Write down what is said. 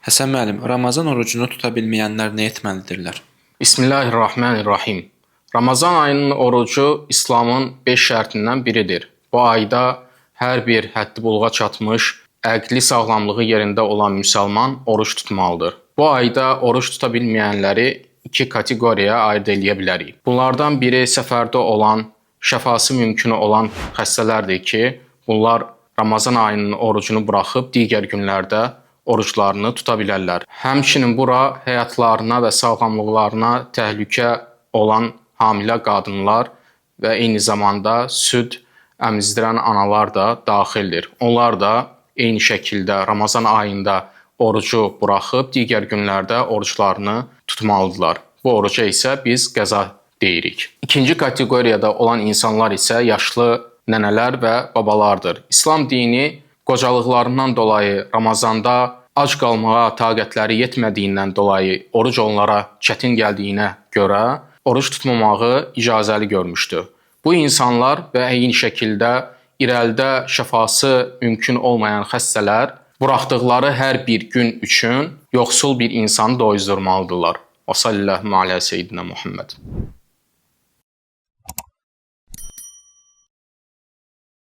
Həsən müəllim, Ramazan orucunu tuta bilməyənlər nə etməlidirlər? Bismillahirrahmanirrahim. Ramazan ayının orucu İslamın 5 şərtindən biridir. Bu ayda hər bir həddi buluğa çatmış, əqli sağlamlığı yerində olan müsəlman oruç tutmalıdır. Bu ayda oruç tuta bilməyənləri iki kateqoriyaya ayırd edə bilərik. Bunlardan biri səfərdə olan, şəfası mümkün olan xəstələrdir ki, bunlar Ramazan ayının orucunu buraxıb digər günlərdə oruclarını tuta bilərlər. Həmçinin bura həyatlarına və sağlamlıqlarına təhlükə olan hamilə qadınlar və eyni zamanda süd əmizdirən analar da daxildir. Onlar da eyni şəkildə Ramazan ayında orucu buraxıb digər günlərdə oruclarını tutmalıdırlar. Bu oruca isə biz qəza deyirik. İkinci kateqoriyada olan insanlar isə yaşlı nənələr və babalardır. İslam dini qocalıqlarından dolayı Ramazanda ac qalmağa taqətləri yetmədiyindən dolayı oruc onlara çətin gəldiyinə görə oruc tutmamağı icazəli görmüşdür. Bu insanlar və eyni şəkildə irəlidə şəfası mümkün olmayan xəstələr buraxdıqları hər bir gün üçün yoxsul bir insanı doyuzdurmalıdırlar. Və sallallahu alə seyyidina Muhammed.